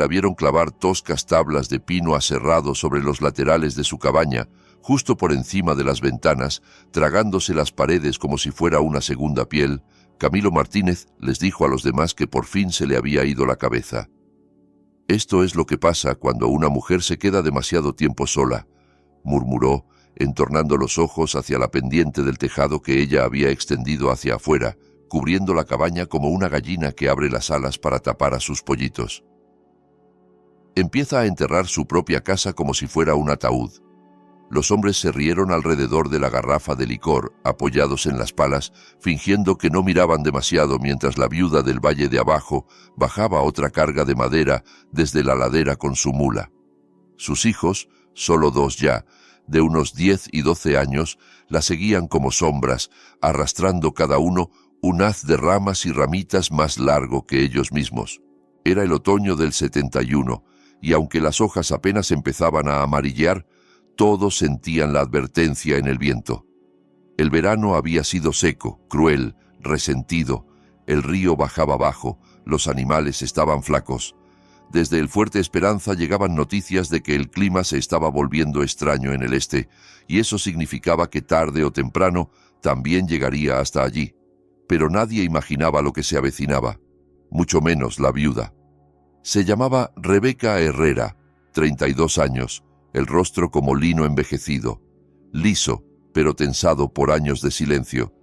La vieron clavar toscas tablas de pino aserrado sobre los laterales de su cabaña, justo por encima de las ventanas, tragándose las paredes como si fuera una segunda piel. Camilo Martínez les dijo a los demás que por fin se le había ido la cabeza. «Esto es lo que pasa cuando una mujer se queda demasiado tiempo sola», murmuró, entornando los ojos hacia la pendiente del tejado que ella había extendido hacia afuera, cubriendo la cabaña como una gallina que abre las alas para tapar a sus pollitos. Empieza a enterrar su propia casa como si fuera un ataúd. Los hombres se rieron alrededor de la garrafa de licor, apoyados en las palas, fingiendo que no miraban demasiado mientras la viuda del valle de abajo bajaba otra carga de madera desde la ladera con su mula. Sus hijos, solo dos ya, de unos 10 y 12 años, la seguían como sombras, arrastrando cada uno un haz de ramas y ramitas más largo que ellos mismos. Era el otoño del 71, y aunque las hojas apenas empezaban a amarillar, todos sentían la advertencia en el viento. El verano había sido seco, cruel, resentido. El río bajaba abajo, los animales estaban flacos. Desde el Fuerte Esperanza llegaban noticias de que el clima se estaba volviendo extraño en el este, y eso significaba que tarde o temprano también llegaría hasta allí. Pero nadie imaginaba lo que se avecinaba, mucho menos la viuda. Se llamaba Rebeca Herrera, 32 años, el rostro como lino envejecido, liso, pero tensado por años de silencio.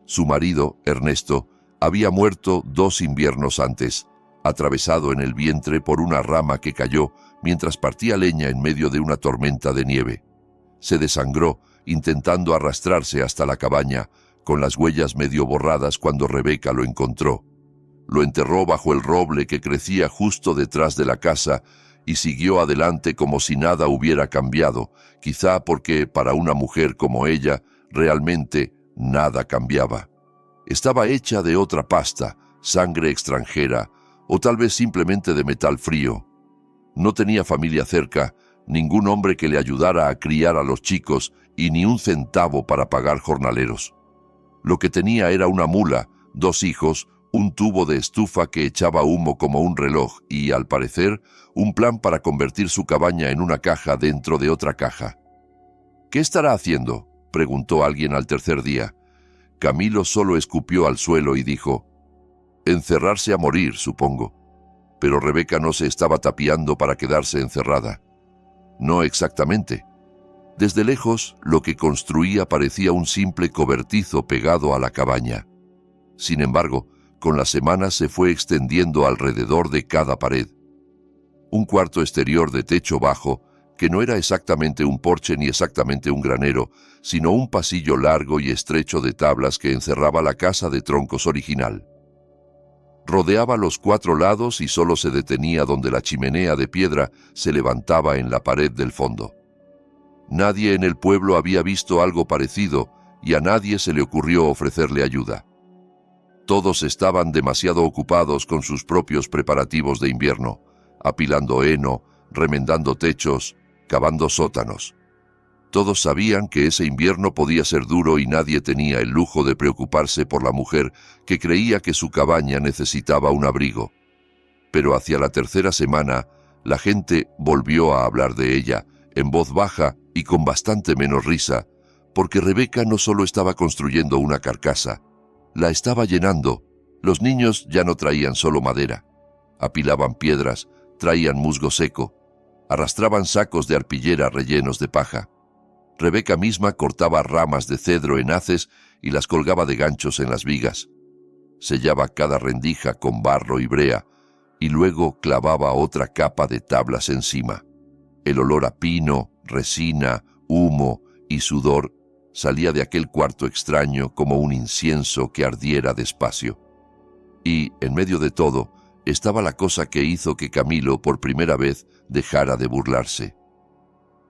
Su marido, Ernesto, había muerto 2 inviernos antes, atravesado en el vientre por una rama que cayó mientras partía leña en medio de una tormenta de nieve. Se desangró, intentando arrastrarse hasta la cabaña, con las huellas medio borradas cuando Rebeca lo encontró. Lo enterró bajo el roble que crecía justo detrás de la casa y siguió adelante como si nada hubiera cambiado, quizá porque para una mujer como ella realmente nada cambiaba. Estaba hecha de otra pasta, sangre extranjera, o tal vez simplemente de metal frío. No tenía familia cerca, ningún hombre que le ayudara a criar a los chicos y ni un centavo para pagar jornaleros. Lo que tenía era una mula, 2 hijos, un tubo de estufa que echaba humo como un reloj y, al parecer, un plan para convertir su cabaña en una caja dentro de otra caja. «¿Qué estará haciendo?», preguntó alguien al tercer día. Camilo solo escupió al suelo y dijo: «Encerrarse a morir, supongo». Pero Rebeca no se estaba tapiando para quedarse encerrada. No exactamente. Desde lejos, lo que construía parecía un simple cobertizo pegado a la cabaña. Sin embargo, con las semanas se fue extendiendo alrededor de cada pared. Un cuarto exterior de techo bajo, que no era exactamente un porche ni exactamente un granero, sino un pasillo largo y estrecho de tablas que encerraba la casa de troncos original. Rodeaba los 4 lados y solo se detenía donde la chimenea de piedra se levantaba en la pared del fondo. Nadie en el pueblo había visto algo parecido y a nadie se le ocurrió ofrecerle ayuda. Todos estaban demasiado ocupados con sus propios preparativos de invierno, apilando heno, remendando techos, cavando sótanos. Todos sabían que ese invierno podía ser duro y nadie tenía el lujo de preocuparse por la mujer que creía que su cabaña necesitaba un abrigo. Pero hacia la tercera semana, la gente volvió a hablar de ella, en voz baja y con bastante menos risa, porque Rebeca no solo estaba construyendo una carcasa, la estaba llenando. Los niños ya no traían solo madera. Apilaban piedras, traían musgo seco, arrastraban sacos de arpillera rellenos de paja. Rebeca misma cortaba ramas de cedro en haces y las colgaba de ganchos en las vigas. Sellaba cada rendija con barro y brea, y luego clavaba otra capa de tablas encima. El olor a pino, resina, humo y sudor salía de aquel cuarto extraño como un incienso que ardiera despacio. Y, en medio de todo, estaba la cosa que hizo que Camilo por primera vez dejara de burlarse.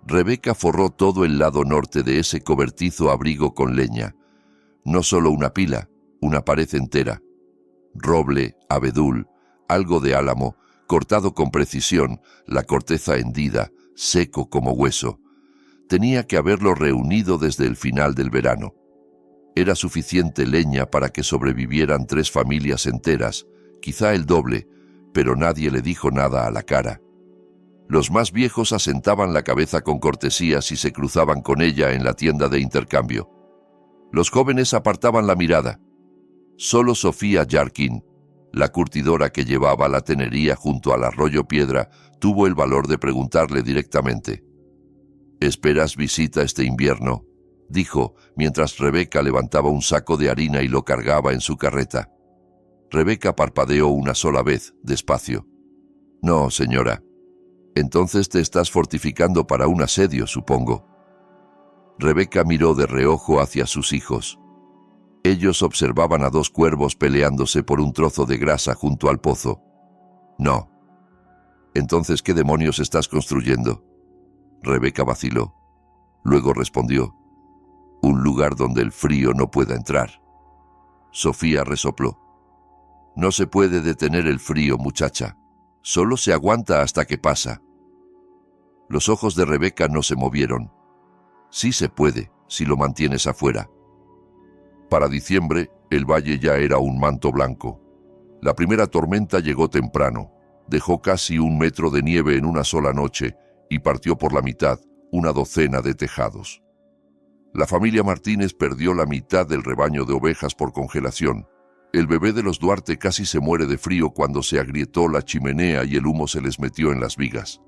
Rebeca forró todo el lado norte de ese cobertizo abrigo con leña. No solo una pila, una pared entera. Roble, abedul, algo de álamo, cortado con precisión, la corteza hendida, seco como hueso. Tenía que haberlo reunido desde el final del verano. Era suficiente leña para que sobrevivieran 3 familias enteras, quizá el doble, pero nadie le dijo nada a la cara. Los más viejos asentaban la cabeza con cortesía si se cruzaban con ella en la tienda de intercambio. Los jóvenes apartaban la mirada. Solo Sofía Jarkin, la curtidora que llevaba la tenería junto al arroyo Piedra, tuvo el valor de preguntarle directamente. «¿Esperas visita este invierno?», dijo, mientras Rebeca levantaba un saco de harina y lo cargaba en su carreta. Rebeca parpadeó una sola vez, despacio. «No, señora». «Entonces te estás fortificando para un asedio, supongo». Rebeca miró de reojo hacia sus hijos. Ellos observaban a dos cuervos peleándose por un trozo de grasa junto al pozo. «No». «Entonces, ¿qué demonios estás construyendo?». Rebeca vaciló. Luego respondió: «Un lugar donde el frío no pueda entrar». Sofía resopló. «No se puede detener el frío, muchacha. Solo se aguanta hasta que pasa». Los ojos de Rebeca no se movieron. «Sí se puede, si lo mantienes afuera». Para diciembre, el valle ya era un manto blanco. La primera tormenta llegó temprano. Dejó casi 1 metro de nieve en una sola noche y partió por la mitad una docena de tejados. La familia Martínez perdió la mitad del rebaño de ovejas por congelación. El bebé de los Duarte casi se muere de frío cuando se agrietó la chimenea y el humo se les metió en las vigas.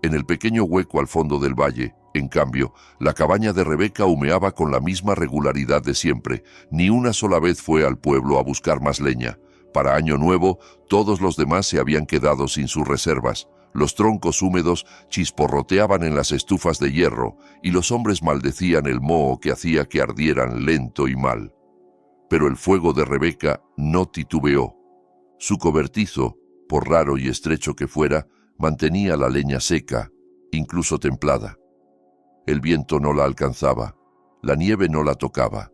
En el pequeño hueco al fondo del valle, en cambio, la cabaña de Rebeca humeaba con la misma regularidad de siempre. Ni una sola vez fue al pueblo a buscar más leña. Para Año Nuevo, todos los demás se habían quedado sin sus reservas. Los troncos húmedos chisporroteaban en las estufas de hierro y los hombres maldecían el moho que hacía que ardieran lento y mal. Pero el fuego de Rebeca no titubeó. Su cobertizo, por raro y estrecho que fuera, mantenía la leña seca, incluso templada. El viento no la alcanzaba, la nieve no la tocaba.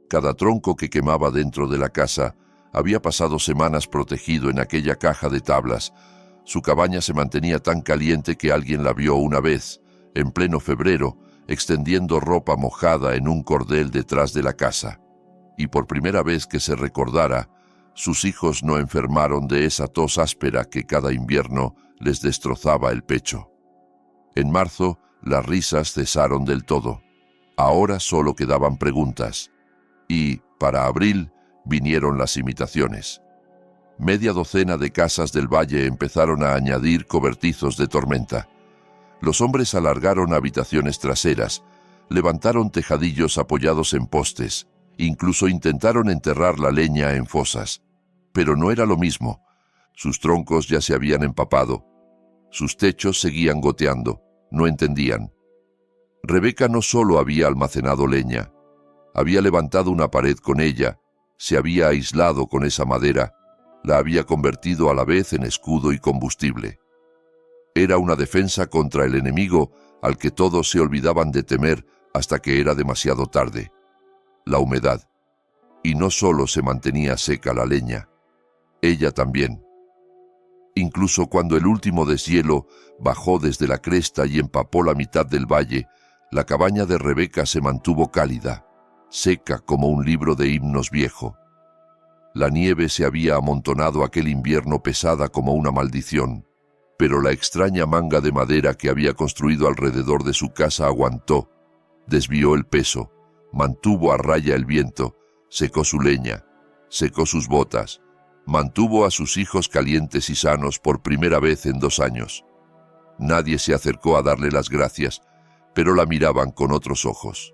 Cada tronco que quemaba dentro de la casa había pasado semanas protegido en aquella caja de tablas. Su cabaña se mantenía tan caliente que alguien la vio una vez, en pleno febrero, extendiendo ropa mojada en un cordel detrás de la casa. Y por primera vez que se recordara, sus hijos no enfermaron de esa tos áspera que cada invierno les destrozaba el pecho. En marzo, las risas cesaron del todo. Ahora solo quedaban preguntas. Y, para abril, vinieron las imitaciones. Media docena de casas del valle empezaron a añadir cobertizos de tormenta. Los hombres alargaron habitaciones traseras, levantaron tejadillos apoyados en postes, incluso intentaron enterrar la leña en fosas. Pero no era lo mismo. Sus troncos ya se habían empapado. Sus techos seguían goteando. No entendían. Rebeca no solo había almacenado leña, había levantado una pared con ella, se había aislado con esa madera, la había convertido a la vez en escudo y combustible. Era una defensa contra el enemigo al que todos se olvidaban de temer hasta que era demasiado tarde: la humedad. Y no solo se mantenía seca la leña, ella también. Incluso cuando el último deshielo bajó desde la cresta y empapó la mitad del valle, la cabaña de Rebeca se mantuvo cálida, seca como un libro de himnos viejo. La nieve se había amontonado aquel invierno pesada como una maldición, pero la extraña manga de madera que había construido alrededor de su casa aguantó, desvió el peso, mantuvo a raya el viento, secó su leña, secó sus botas, mantuvo a sus hijos calientes y sanos por primera vez en 2 años. Nadie se acercó a darle las gracias, pero la miraban con otros ojos.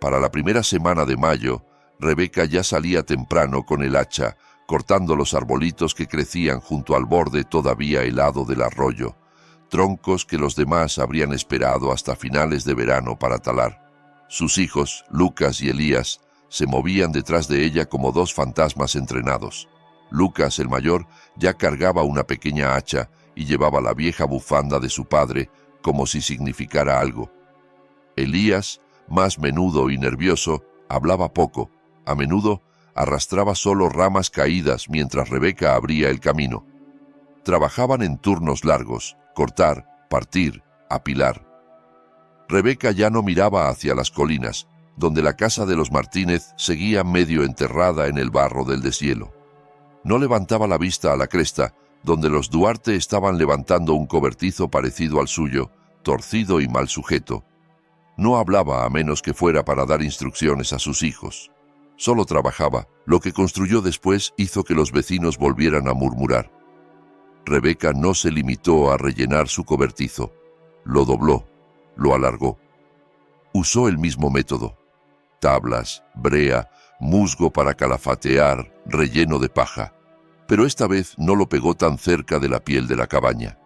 Para la primera semana de mayo, Rebeca ya salía temprano con el hacha, cortando los arbolitos que crecían junto al borde todavía helado del arroyo, troncos que los demás habrían esperado hasta finales de verano para talar. Sus hijos, Lucas y Elías, se movían detrás de ella como 2 fantasmas entrenados. Lucas, el mayor, ya cargaba una pequeña hacha y llevaba la vieja bufanda de su padre como si significara algo. Elías, más menudo y nervioso, hablaba poco. A menudo arrastraba solo ramas caídas mientras Rebeca abría el camino. Trabajaban en turnos largos: cortar, partir, apilar. Rebeca ya no miraba hacia las colinas, donde la casa de los Martínez seguía medio enterrada en el barro del deshielo. No levantaba la vista a la cresta, donde los Duarte estaban levantando un cobertizo parecido al suyo, torcido y mal sujeto. No hablaba a menos que fuera para dar instrucciones a sus hijos. Solo trabajaba. Lo que construyó después hizo que los vecinos volvieran a murmurar. Rebeca no se limitó a rellenar su cobertizo. Lo dobló, lo alargó. Usó el mismo método. Tablas, brea, musgo para calafatear, relleno de paja. Pero esta vez no lo pegó tan cerca de la piel de la cabaña.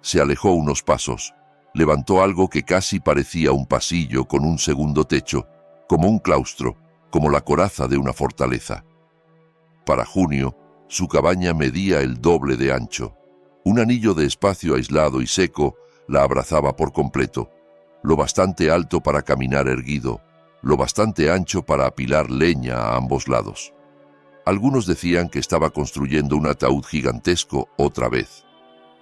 Se alejó unos pasos. Levantó algo que casi parecía un pasillo con un segundo techo, como un claustro, como la coraza de una fortaleza. Para junio, su cabaña medía el doble de ancho. Un anillo de espacio aislado y seco la abrazaba por completo, lo bastante alto para caminar erguido, lo bastante ancho para apilar leña a ambos lados. Algunos decían que estaba construyendo un ataúd gigantesco otra vez,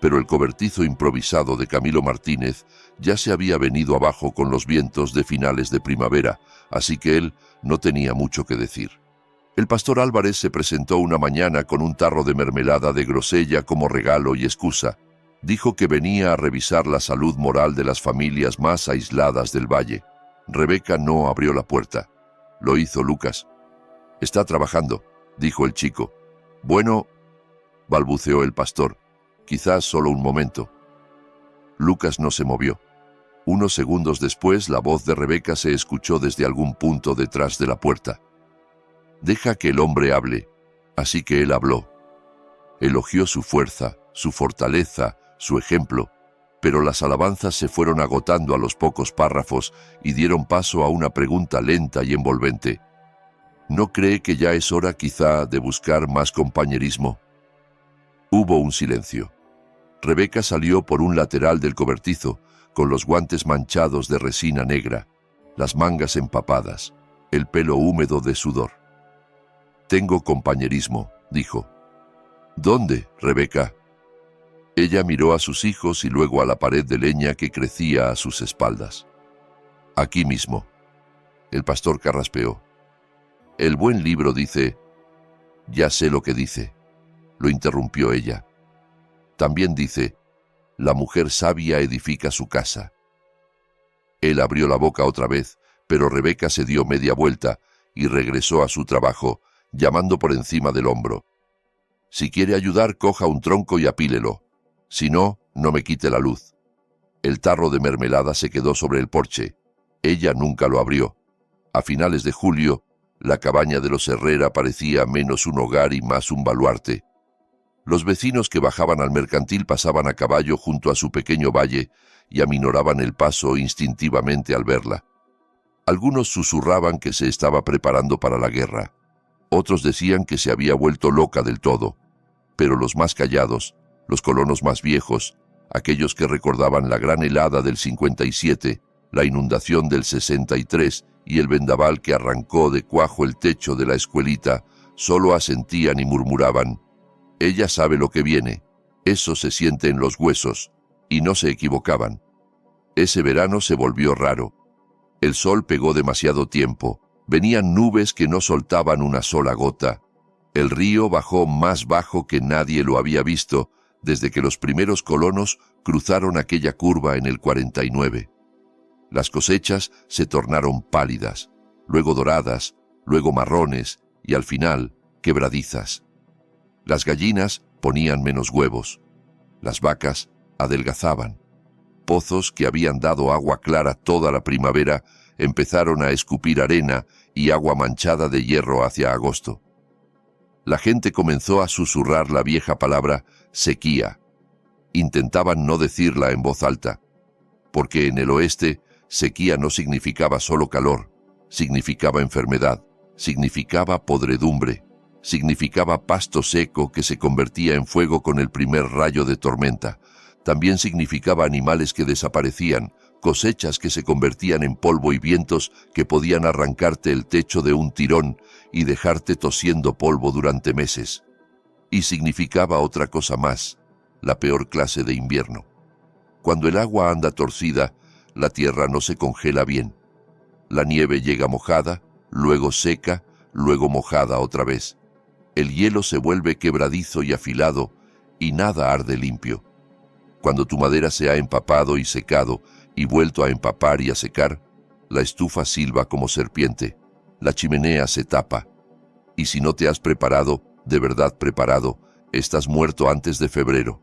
pero el cobertizo improvisado de Camilo Martínez ya se había venido abajo con los vientos de finales de primavera, así que él no tenía mucho que decir. El pastor Álvarez se presentó una mañana con un tarro de mermelada de grosella como regalo y excusa. Dijo que venía a revisar la salud moral de las familias más aisladas del valle. Rebeca no abrió la puerta. Lo hizo Lucas. «Está trabajando», dijo el chico. «Bueno», balbuceó el pastor, «quizás solo un momento». Lucas no se movió. Unos segundos después, la voz de Rebeca se escuchó desde algún punto detrás de la puerta. «Deja que el hombre hable». Así que él habló. Elogió su fuerza, su fortaleza, su ejemplo, pero las alabanzas se fueron agotando a los pocos párrafos y dieron paso a una pregunta lenta y envolvente. ¿No cree que ya es hora quizá de buscar más compañerismo? Hubo un silencio. Rebeca salió por un lateral del cobertizo, con los guantes manchados de resina negra, las mangas empapadas, el pelo húmedo de sudor. «Tengo compañerismo», dijo. «¿Dónde, Rebeca?» Ella miró a sus hijos y luego a la pared de leña que crecía a sus espaldas. «Aquí mismo». El pastor carraspeó. «El buen libro dice...» «Ya sé lo que dice», lo interrumpió ella. «También dice, la mujer sabia edifica su casa». Él abrió la boca otra vez, pero Rebeca se dio media vuelta y regresó a su trabajo, llamando por encima del hombro. «Si quiere ayudar, coja un tronco y apílelo. Si no, no me quite la luz». El tarro de mermelada se quedó sobre el porche. Ella nunca lo abrió. A finales de julio, la cabaña de los Herrera parecía menos un hogar y más un baluarte. Los vecinos que bajaban al mercantil pasaban a caballo junto a su pequeño valle y aminoraban el paso instintivamente al verla. Algunos susurraban que se estaba preparando para la guerra. Otros decían que se había vuelto loca del todo. Pero los más callados, los colonos más viejos, aquellos que recordaban la gran helada del 57, la inundación del 63 y el vendaval que arrancó de cuajo el techo de la escuelita, solo asentían y murmuraban: «Ella sabe lo que viene, eso se siente en los huesos», y no se equivocaban. Ese verano se volvió raro. El sol pegó demasiado tiempo, venían nubes que no soltaban una sola gota. El río bajó más bajo que nadie lo había visto desde que los primeros colonos cruzaron aquella curva en el 49. Las cosechas se tornaron pálidas, luego doradas, luego marrones y al final quebradizas. Las gallinas ponían menos huevos. Las vacas adelgazaban. Pozos que habían dado agua clara toda la primavera empezaron a escupir arena y agua manchada de hierro hacia agosto. La gente comenzó a susurrar la vieja palabra sequía. Intentaban no decirla en voz alta, porque en el oeste sequía no significaba solo calor, significaba enfermedad, significaba podredumbre, significaba pasto seco que se convertía en fuego con el primer rayo de tormenta. También significaba animales que desaparecían, cosechas que se convertían en polvo y vientos que podían arrancarte el techo de un tirón y dejarte tosiendo polvo durante meses. Y significaba otra cosa más, la peor clase de invierno. Cuando el agua anda torcida, la tierra no se congela bien. La nieve llega mojada, luego seca, luego mojada otra vez. El hielo se vuelve quebradizo y afilado, y nada arde limpio. Cuando tu madera se ha empapado y secado, y vuelto a empapar y a secar, la estufa silba como serpiente, la chimenea se tapa. Y si no te has preparado, de verdad preparado, estás muerto antes de febrero.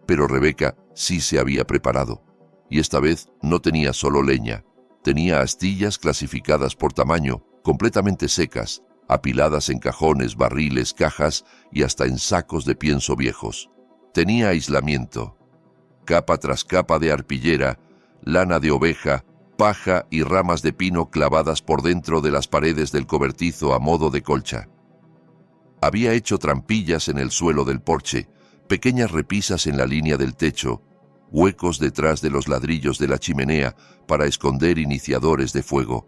Pero Rebeca sí se había preparado, y esta vez no tenía solo leña, tenía astillas clasificadas por tamaño, completamente secas, apiladas en cajones, barriles, cajas y hasta en sacos de pienso viejos. Tenía aislamiento, capa tras capa de arpillera, lana de oveja, paja y ramas de pino clavadas por dentro de las paredes del cobertizo a modo de colcha. Había hecho trampillas en el suelo del porche, pequeñas repisas en la línea del techo, huecos detrás de los ladrillos de la chimenea para esconder iniciadores de fuego.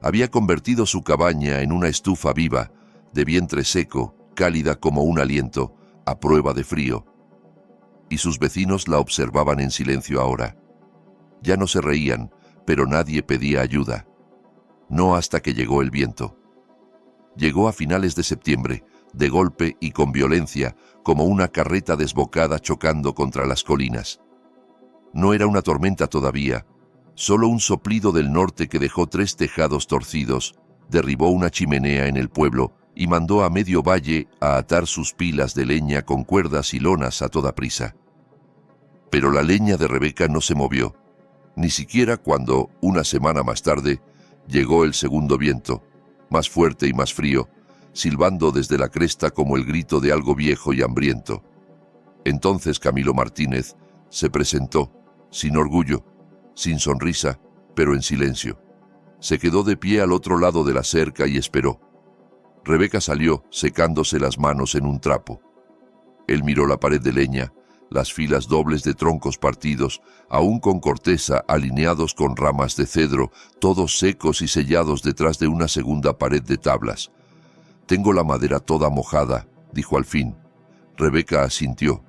Había convertido su cabaña en una estufa viva, de vientre seco, cálida como un aliento, a prueba de frío. Y sus vecinos la observaban en silencio ahora. Ya no se reían, pero nadie pedía ayuda. No hasta que llegó el viento. Llegó a finales de septiembre, de golpe y con violencia, como una carreta desbocada chocando contra las colinas. No era una tormenta todavía, solo un soplido del norte que dejó 3 tejados torcidos, derribó una chimenea en el pueblo y mandó a medio valle a atar sus pilas de leña con cuerdas y lonas a toda prisa. Pero la leña de Rebeca no se movió, ni siquiera cuando, una semana más tarde, llegó el segundo viento, más fuerte y más frío, silbando desde la cresta como el grito de algo viejo y hambriento. Entonces Camilo Martínez se presentó, sin orgullo, sin sonrisa, pero en silencio. Se quedó de pie al otro lado de la cerca y esperó. Rebeca salió, secándose las manos en un trapo. Él miró la pared de leña, las filas dobles de troncos partidos, aún con corteza, alineados con ramas de cedro, todos secos y sellados detrás de una segunda pared de tablas. «Tengo la madera toda mojada», dijo al fin. Rebeca asintió.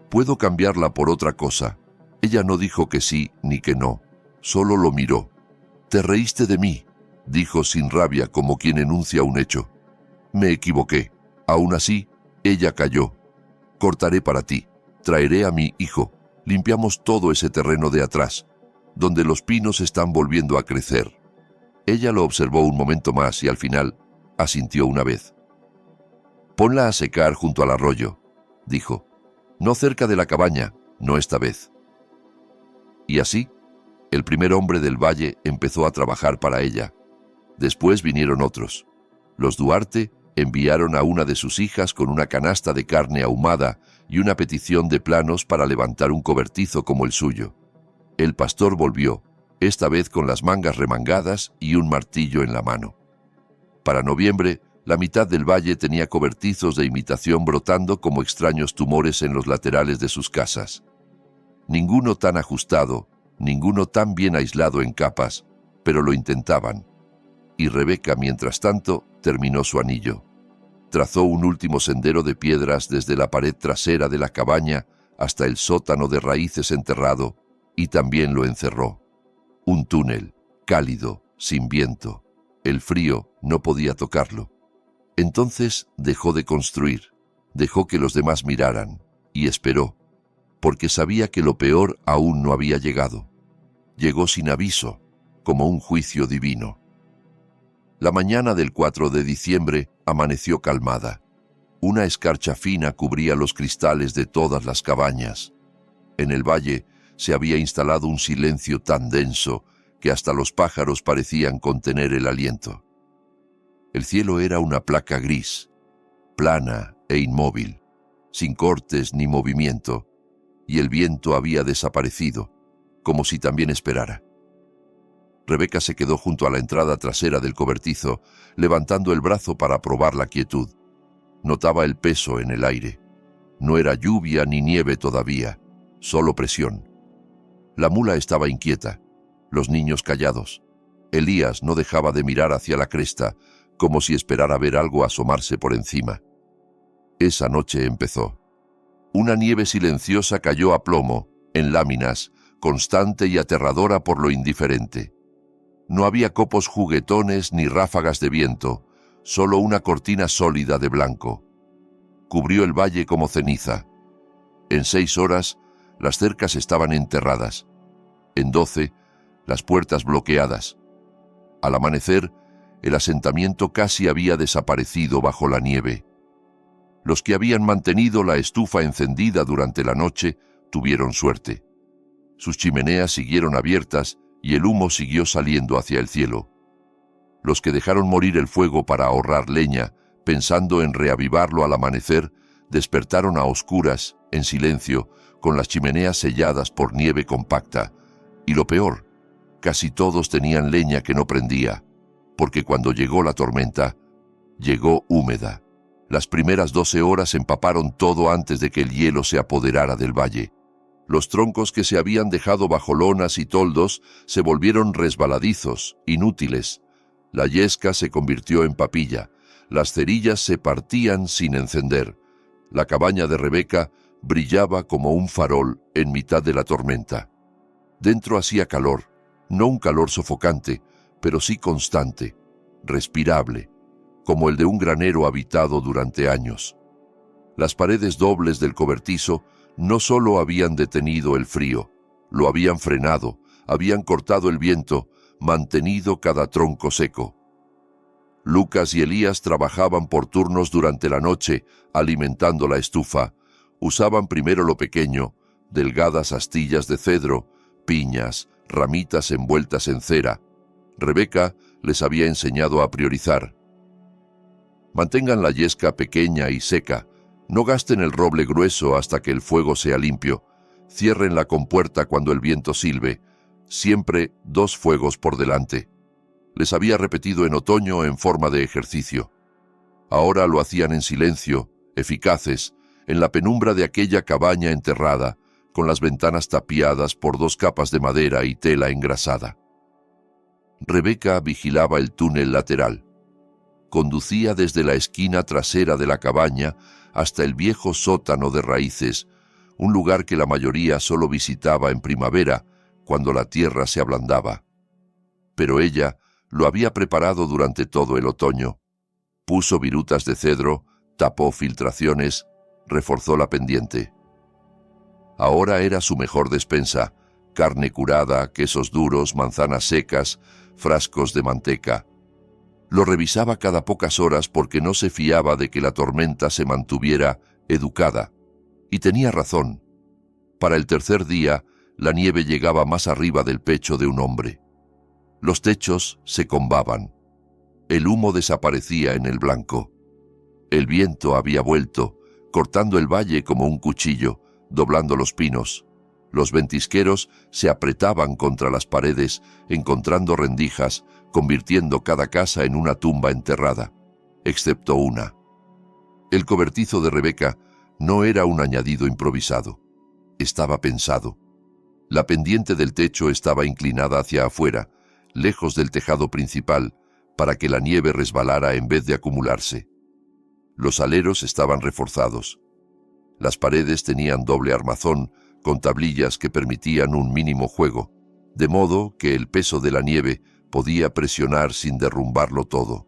«¿Puedo cambiarla por otra cosa?» Ella no dijo que sí ni que no, solo lo miró. «Te reíste de mí», dijo sin rabia como quien enuncia un hecho. «Me equivoqué. Aún así, ella calló. Cortaré para ti. Traeré a mi hijo. Limpiamos todo ese terreno de atrás, donde los pinos están volviendo a crecer». Ella lo observó un momento más y al final asintió una vez. «Ponla a secar junto al arroyo», dijo. «No cerca de la cabaña, no esta vez». Y así, el primer hombre del valle empezó a trabajar para ella. Después vinieron otros. Los Duarte enviaron a una de sus hijas con una canasta de carne ahumada y una petición de planos para levantar un cobertizo como el suyo. El pastor volvió, esta vez con las mangas remangadas y un martillo en la mano. Para noviembre, la mitad del valle tenía cobertizos de imitación brotando como extraños tumores en los laterales de sus casas. Ninguno tan ajustado, ninguno tan bien aislado en capas, pero lo intentaban. Y Rebeca, mientras tanto, terminó su anillo. Trazó un último sendero de piedras desde la pared trasera de la cabaña hasta el sótano de raíces enterrado, y también lo encerró. Un túnel, cálido, sin viento. El frío no podía tocarlo. Entonces dejó de construir, dejó que los demás miraran, y esperó, porque sabía que lo peor aún no había llegado. Llegó sin aviso, como un juicio divino. La mañana del 4 de diciembre amaneció calmada. Una escarcha fina cubría los cristales de todas las cabañas. En el valle se había instalado un silencio tan denso que hasta los pájaros parecían contener el aliento. El cielo era una placa gris, plana e inmóvil, sin cortes ni movimiento, y el viento había desaparecido, como si también esperara. Rebeca se quedó junto a la entrada trasera del cobertizo, levantando el brazo para probar la quietud. Notaba el peso en el aire. No era lluvia ni nieve todavía, solo presión. La mula estaba inquieta, los niños callados. Elías no dejaba de mirar hacia la cresta, como si esperara ver algo asomarse por encima. Esa noche empezó. Una nieve silenciosa cayó a plomo, en láminas, constante y aterradora por lo indiferente. No había copos juguetones ni ráfagas de viento, solo una cortina sólida de blanco. Cubrió el valle como ceniza. En 6 horas, las cercas estaban enterradas. En 12, las puertas bloqueadas. Al amanecer, el asentamiento casi había desaparecido bajo la nieve. Los que habían mantenido la estufa encendida durante la noche tuvieron suerte. Sus chimeneas siguieron abiertas y el humo siguió saliendo hacia el cielo. Los que dejaron morir el fuego para ahorrar leña, pensando en reavivarlo al amanecer, despertaron a oscuras, en silencio, con las chimeneas selladas por nieve compacta. Y lo peor, casi todos tenían leña que no prendía, porque cuando llegó la tormenta, llegó húmeda. Las primeras 12 horas empaparon todo antes de que el hielo se apoderara del valle. Los troncos que se habían dejado bajo lonas y toldos se volvieron resbaladizos, inútiles. La yesca se convirtió en papilla. Las cerillas se partían sin encender. La cabaña de Rebeca brillaba como un farol en mitad de la tormenta. Dentro hacía calor, no un calor sofocante, pero sí constante, respirable, como el de un granero habitado durante años. Las paredes dobles del cobertizo no solo habían detenido el frío, lo habían frenado, habían cortado el viento, mantenido cada tronco seco. Lucas y Elías trabajaban por turnos durante la noche, alimentando la estufa. Usaban primero lo pequeño, delgadas astillas de cedro, piñas, ramitas envueltas en cera. Rebeca les había enseñado a priorizar. Mantengan la yesca pequeña y seca. No gasten el roble grueso hasta que el fuego sea limpio. Cierren la compuerta cuando el viento silbe. Siempre 2 fuegos por delante. Les había repetido en otoño en forma de ejercicio. Ahora lo hacían en silencio, eficaces, en la penumbra de aquella cabaña enterrada, con las ventanas tapiadas por 2 capas de madera y tela engrasada. Rebeca vigilaba el túnel lateral. Conducía desde la esquina trasera de la cabaña hasta el viejo sótano de raíces, un lugar que la mayoría solo visitaba en primavera, cuando la tierra se ablandaba. Pero ella lo había preparado durante todo el otoño. Puso virutas de cedro, tapó filtraciones, reforzó la pendiente. Ahora era su mejor despensa: carne curada, quesos duros, manzanas secas, frascos de manteca. Lo revisaba cada pocas horas porque no se fiaba de que la tormenta se mantuviera educada. Y tenía razón. Para el tercer día, la nieve llegaba más arriba del pecho de un hombre. Los techos se combaban. El humo desaparecía en el blanco. El viento había vuelto, cortando el valle como un cuchillo, doblando los pinos. Los ventisqueros se apretaban contra las paredes, encontrando rendijas, convirtiendo cada casa en una tumba enterrada, excepto una. El cobertizo de Rebeca no era un añadido improvisado. Estaba pensado. La pendiente del techo estaba inclinada hacia afuera, lejos del tejado principal, para que la nieve resbalara en vez de acumularse. Los aleros estaban reforzados. Las paredes tenían doble armazón, con tablillas que permitían un mínimo juego, de modo que el peso de la nieve podía presionar sin derrumbarlo todo.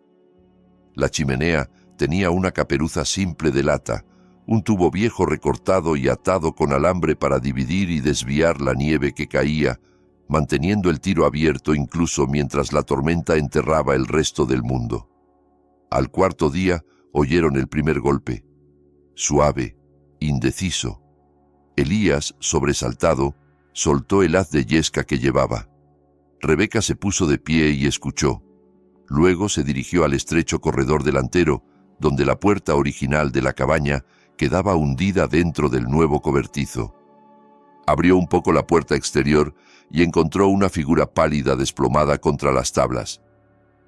La chimenea tenía una caperuza simple de lata, un tubo viejo recortado y atado con alambre para dividir y desviar la nieve que caía, manteniendo el tiro abierto incluso mientras la tormenta enterraba el resto del mundo. Al 4.º día oyeron el primer golpe. Suave, indeciso. Elías, sobresaltado, soltó el haz de yesca que llevaba. Rebeca se puso de pie y escuchó. Luego se dirigió al estrecho corredor delantero, donde la puerta original de la cabaña quedaba hundida dentro del nuevo cobertizo. Abrió un poco la puerta exterior y encontró una figura pálida desplomada contra las tablas.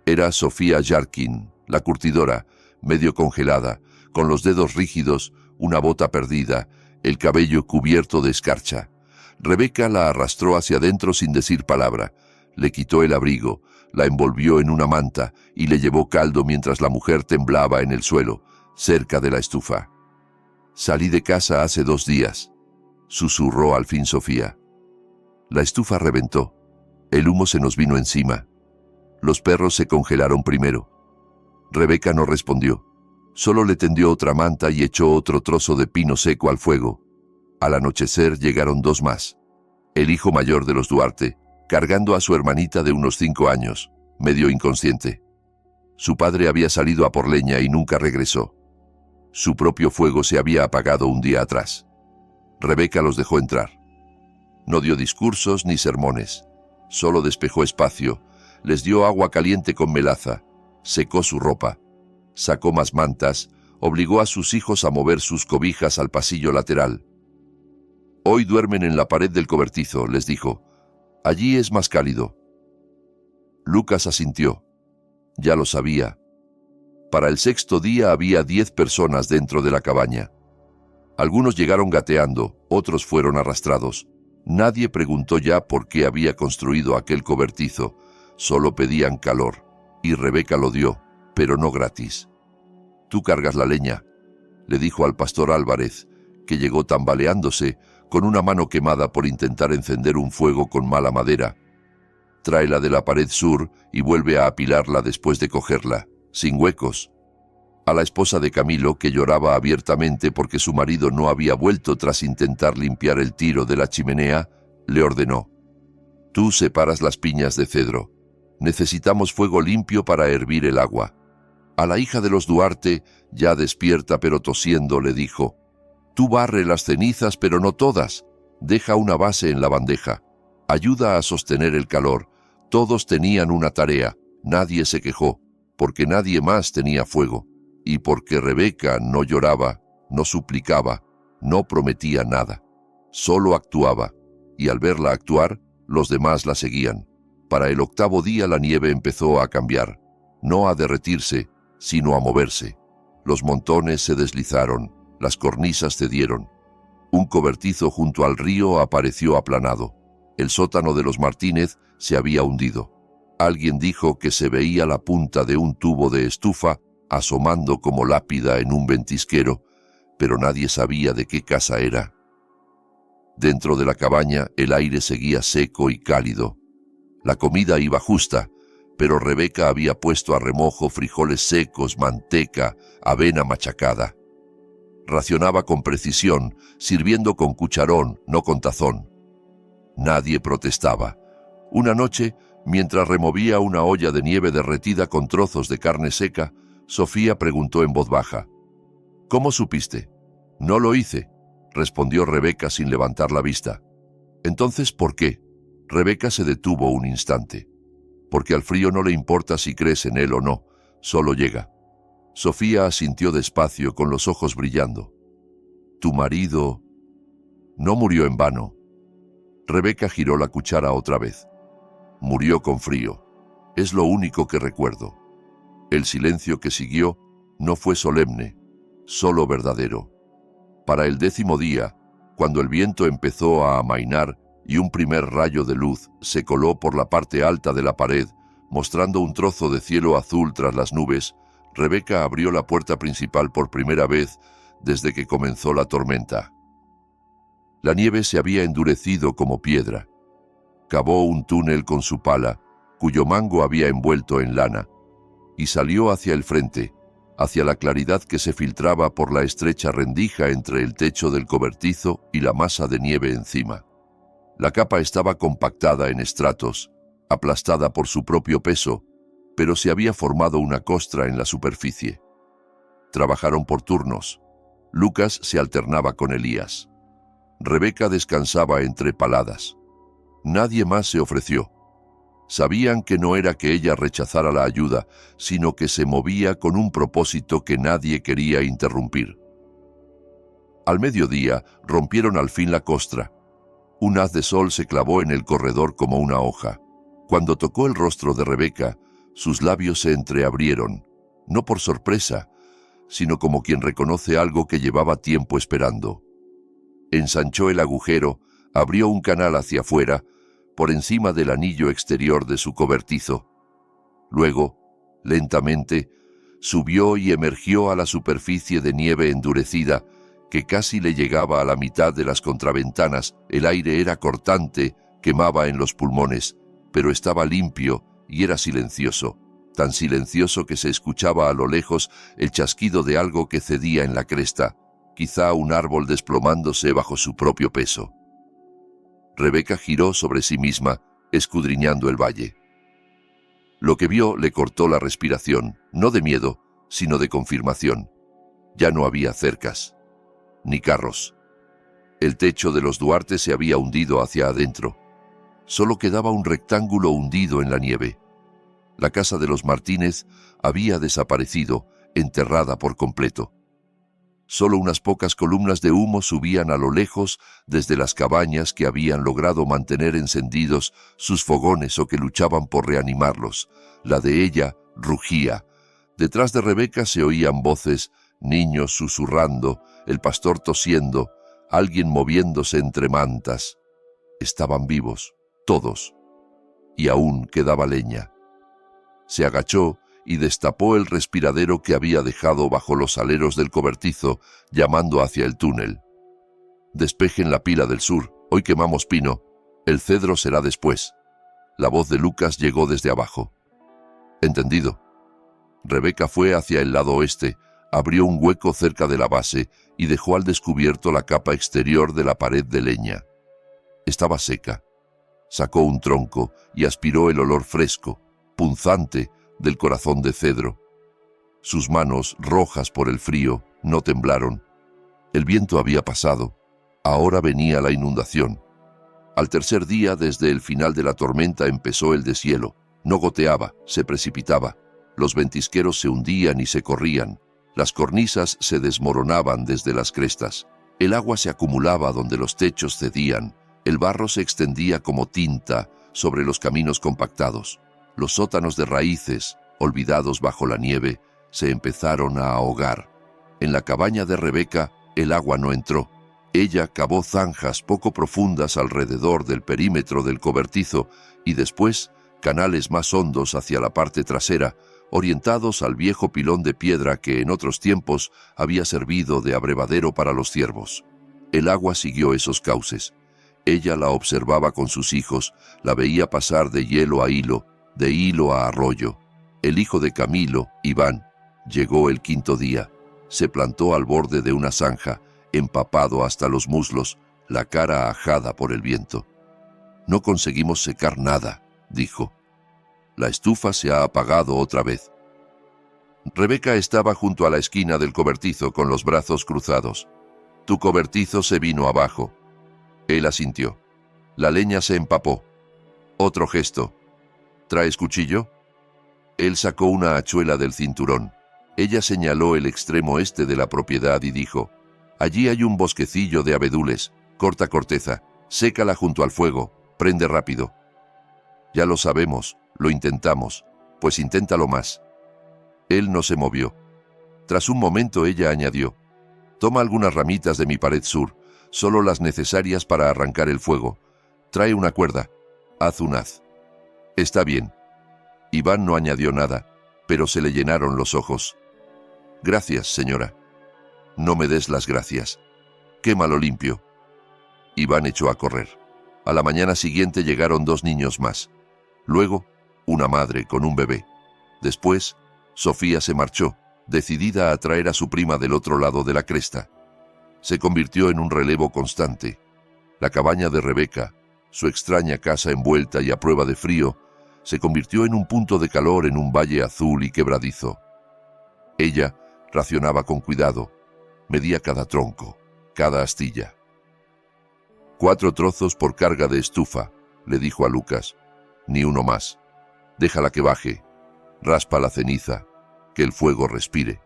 Era Sofía Jarkin, la curtidora, medio congelada, con los dedos rígidos, una bota perdida, el cabello cubierto de escarcha. Rebeca la arrastró hacia adentro sin decir palabra. Le quitó el abrigo, la envolvió en una manta y le llevó caldo mientras la mujer temblaba en el suelo, cerca de la estufa. «Salí de casa hace 2 días», susurró al fin Sofía. La estufa reventó. El humo se nos vino encima. Los perros se congelaron primero. Rebeca no respondió. Solo le tendió otra manta y echó otro trozo de pino seco al fuego. Al anochecer llegaron dos más. El hijo mayor de los Duarte, cargando a su hermanita de unos 5 años, medio inconsciente. Su padre había salido a por leña y nunca regresó. Su propio fuego se había apagado un día atrás. Rebeca los dejó entrar. No dio discursos ni sermones. Solo despejó espacio, les dio agua caliente con melaza, secó su ropa, sacó más mantas, obligó a sus hijos a mover sus cobijas al pasillo lateral. «Hoy duermen en la pared del cobertizo», les dijo. «Allí es más cálido». Lucas asintió. Ya lo sabía. Para el 6º día había 10 personas dentro de la cabaña. Algunos llegaron gateando, otros fueron arrastrados. Nadie preguntó ya por qué había construido aquel cobertizo, solo pedían calor, y Rebeca lo dio, pero no gratis. «Tú cargas la leña», le dijo al pastor Álvarez, que llegó tambaleándose, con una mano quemada por intentar encender un fuego con mala madera. «Tráela de la pared sur y vuelve a apilarla después de cogerla, sin huecos». A la esposa de Camilo, que lloraba abiertamente porque su marido no había vuelto tras intentar limpiar el tiro de la chimenea, le ordenó: «Tú separas las piñas de cedro. Necesitamos fuego limpio para hervir el agua». A la hija de los Duarte, ya despierta pero tosiendo, le dijo: «Tú barre las cenizas, pero no todas. Deja una base en la bandeja. Ayuda a sostener el calor». Todos tenían una tarea, nadie se quejó, porque nadie más tenía fuego, y porque Rebeca no lloraba, no suplicaba, no prometía nada. Solo actuaba, y al verla actuar, los demás la seguían. Para el 8º día la nieve empezó a cambiar, no a derretirse, sino a moverse. Los montones se deslizaron, las cornisas cedieron. Un cobertizo junto al río apareció aplanado. El sótano de los Martínez se había hundido. Alguien dijo que se veía la punta de un tubo de estufa asomando como lápida en un ventisquero, pero nadie sabía de qué casa era. Dentro de la cabaña el aire seguía seco y cálido. La comida iba justa, pero Rebeca había puesto a remojo frijoles secos, manteca, avena machacada. Racionaba con precisión, sirviendo con cucharón, no con tazón. Nadie protestaba. Una noche, mientras removía una olla de nieve derretida con trozos de carne seca, Sofía preguntó en voz baja: «¿Cómo supiste?» «No lo hice», respondió Rebeca sin levantar la vista. «Entonces, ¿por qué?» Rebeca se detuvo un instante. «Porque al frío no le importa si crees en él o no, solo llega». Sofía asintió despacio, con los ojos brillando. «Tu marido no murió en vano». Rebeca giró la cuchara otra vez. «Murió con frío. Es lo único que recuerdo». El silencio que siguió no fue solemne, solo verdadero. Para el 10º día, cuando el viento empezó a amainar y un primer rayo de luz se coló por la parte alta de la pared, mostrando un trozo de cielo azul tras las nubes, Rebeca abrió la puerta principal por primera vez desde que comenzó la tormenta. La nieve se había endurecido como piedra. Cavó un túnel con su pala, cuyo mango había envuelto en lana, y salió hacia el frente, hacia la claridad que se filtraba por la estrecha rendija entre el techo del cobertizo y la masa de nieve encima. La capa estaba compactada en estratos, aplastada por su propio peso, pero se había formado una costra en la superficie. Trabajaron por turnos. Lucas se alternaba con Elías. Rebeca descansaba entre paladas. Nadie más se ofreció. Sabían que no era que ella rechazara la ayuda, sino que se movía con un propósito que nadie quería interrumpir. Al mediodía rompieron al fin la costra. Un haz de sol se clavó en el corredor como una hoja. Cuando tocó el rostro de Rebeca, sus labios se entreabrieron, no por sorpresa, sino como quien reconoce algo que llevaba tiempo esperando. Ensanchó el agujero, abrió un canal hacia afuera, por encima del anillo exterior de su cobertizo. Luego, lentamente, subió y emergió a la superficie de nieve endurecida, que casi le llegaba a la mitad de las contraventanas. El aire era cortante, quemaba en los pulmones, pero estaba limpio y era silencioso. tan silencioso que se escuchaba a lo lejos el chasquido de algo que cedía en la cresta, quizá un árbol desplomándose bajo su propio peso. Rebeca giró sobre sí misma, escudriñando el valle. Lo que vio le cortó la respiración, no de miedo, sino de confirmación. Ya no había cercas, ni carros. El techo de los Duarte se había hundido hacia adentro. Solo quedaba un rectángulo hundido en la nieve. La casa de los Martínez había desaparecido, enterrada por completo. Solo unas pocas columnas de humo subían a lo lejos desde las cabañas que habían logrado mantener encendidos sus fogones o que luchaban por reanimarlos. La de ella rugía. Detrás de Rebeca se oían voces, niños susurrando, el pastor tosiendo, alguien moviéndose entre mantas. Estaban vivos, todos. Y aún quedaba leña. Se agachó y destapó el respiradero que había dejado bajo los aleros del cobertizo, llamando hacia el túnel. «Despejen la pila del sur, hoy quemamos pino, el cedro será después». La voz de Lucas llegó desde abajo. «Entendido». Rebeca fue hacia el lado oeste, abrió un hueco cerca de la base y dejó al descubierto la capa exterior de la pared de leña. Estaba seca. Sacó un tronco y aspiró el olor fresco, punzante, del corazón de cedro. Sus manos, rojas por el frío, no temblaron. El viento había pasado. Ahora venía la inundación. Al tercer día, desde el final de la tormenta, empezó el deshielo. No goteaba, se precipitaba. Los ventisqueros se hundían y se corrían. Las cornisas se desmoronaban desde las crestas. El agua se acumulaba donde los techos cedían. El barro se extendía como tinta sobre los caminos compactados. Los sótanos de raíces, olvidados bajo la nieve, se empezaron a ahogar. En la cabaña de Rebeca, el agua no entró. Ella cavó zanjas poco profundas alrededor del perímetro del cobertizo y después canales más hondos hacia la parte trasera, orientados al viejo pilón de piedra que en otros tiempos había servido de abrevadero para los ciervos. El agua siguió esos cauces. Ella la observaba con sus hijos, la veía pasar de hielo a hilo, de hilo a arroyo. El hijo de Camilo, Iván, llegó el quinto día. Se plantó al borde de una zanja, empapado hasta los muslos, la cara ajada por el viento. «No conseguimos secar nada», dijo. «La estufa se ha apagado otra vez». Rebeca estaba junto a la esquina del cobertizo con los brazos cruzados. «Tu cobertizo se vino abajo». Él asintió. La leña se empapó. Otro gesto. «¿Traes cuchillo?» Él sacó una hachuela del cinturón. Ella señaló el extremo este de la propiedad y dijo: «Allí hay un bosquecillo de abedules. Corta corteza, sécala junto al fuego, prende rápido». «Ya lo sabemos, lo intentamos, pues inténtalo más». Él no se movió. Tras un momento ella añadió: «Toma algunas ramitas de mi pared sur, solo las necesarias para arrancar el fuego. Trae una cuerda, haz un haz». «Está bien». Iván no añadió nada, pero se le llenaron los ojos. «Gracias, señora». «No me des las gracias. Quémalo limpio». Iván echó a correr. A la mañana siguiente llegaron 2 niños más. Luego, una madre con un bebé. Después, Sofía se marchó, decidida a traer a su prima del otro lado de la cresta. Se convirtió en un relevo constante. La cabaña de Rebeca, su extraña casa envuelta y a prueba de frío, se convirtió en un punto de calor en un valle azul y quebradizo. Ella racionaba con cuidado, medía cada tronco, cada astilla. 4 trozos por carga de estufa, le dijo a Lucas. Ni uno más. Déjala que baje. Raspa la ceniza, que el fuego respire.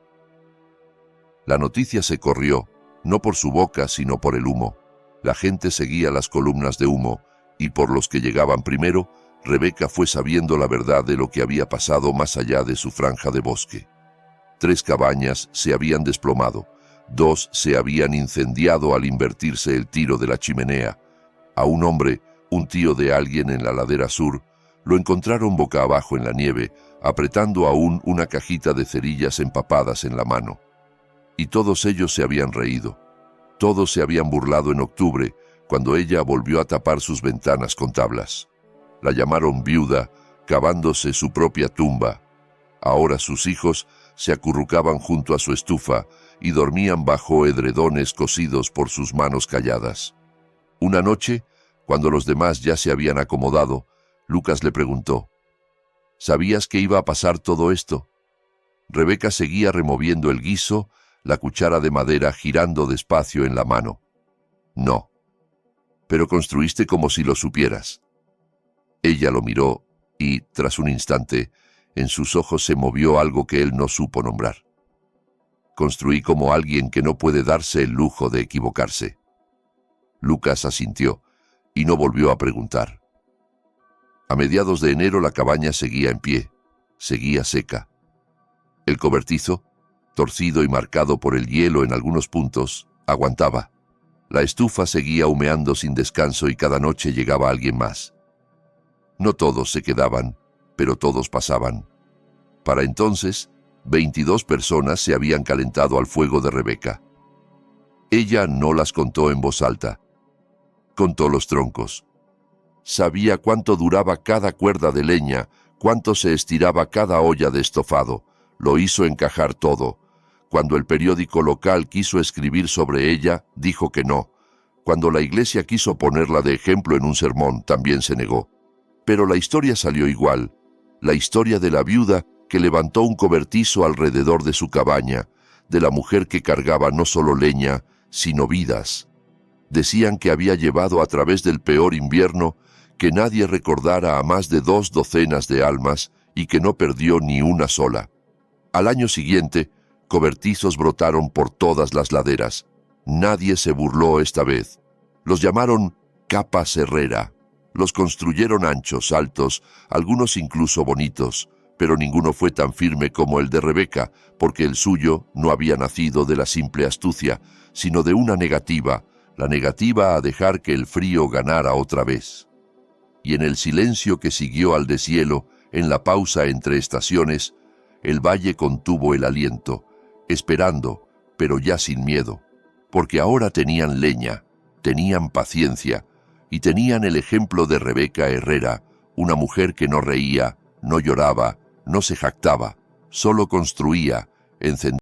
La noticia se corrió, no por su boca, sino por el humo. La gente seguía las columnas de humo, y por los que llegaban primero, Rebeca fue sabiendo la verdad de lo que había pasado más allá de su franja de bosque. 3 cabañas se habían desplomado, 2 se habían incendiado al invertirse el tiro de la chimenea. A un hombre, un tío de alguien en la ladera sur, lo encontraron boca abajo en la nieve, apretando aún una cajita de cerillas empapadas en la mano. Y todos ellos se habían reído. Todos se habían burlado en octubre, cuando ella volvió a tapar sus ventanas con tablas. La llamaron viuda, cavándose su propia tumba. Ahora sus hijos se acurrucaban junto a su estufa y dormían bajo edredones cosidos por sus manos calladas. Una noche, cuando los demás ya se habían acomodado, Lucas le preguntó: ¿sabías que iba a pasar todo esto? Rebeca seguía removiendo el guiso, la cuchara de madera girando despacio en la mano. No. Pero construiste como si lo supieras. Ella lo miró y, tras un instante, en sus ojos se movió algo que él no supo nombrar. Construí como alguien que no puede darse el lujo de equivocarse. Lucas asintió y no volvió a preguntar. A mediados de enero la cabaña seguía en pie, seguía seca. El cobertizo, torcido y marcado por el hielo en algunos puntos, aguantaba. La estufa seguía humeando sin descanso y cada noche llegaba alguien más. No todos se quedaban, pero todos pasaban. Para entonces, 22 personas se habían calentado al fuego de Rebeca. Ella no las contó en voz alta. Contó los troncos. Sabía cuánto duraba cada cuerda de leña, cuánto se estiraba cada olla de estofado. Lo hizo encajar todo. Cuando el periódico local quiso escribir sobre ella, dijo que no. Cuando la iglesia quiso ponerla de ejemplo en un sermón, también se negó. Pero la historia salió igual. La historia de la viuda que levantó un cobertizo alrededor de su cabaña, de la mujer que cargaba no solo leña, sino vidas. Decían que había llevado a través del peor invierno, que nadie recordara a más de 2 docenas de almas y que no perdió ni una sola. Al año siguiente, cobertizos brotaron por todas las laderas. Nadie se burló esta vez. Los llamaron capa serrera. Los construyeron anchos, altos, algunos incluso bonitos, pero ninguno fue tan firme como el de Rebeca, porque el suyo no había nacido de la simple astucia, sino de una negativa, la negativa a dejar que el frío ganara otra vez. Y en el silencio que siguió al deshielo, en la pausa entre estaciones, el valle contuvo el aliento, esperando, pero ya sin miedo, porque ahora tenían leña, tenían paciencia, y tenían el ejemplo de Rebeca Herrera, una mujer que no reía, no lloraba, no se jactaba, solo construía, encendía.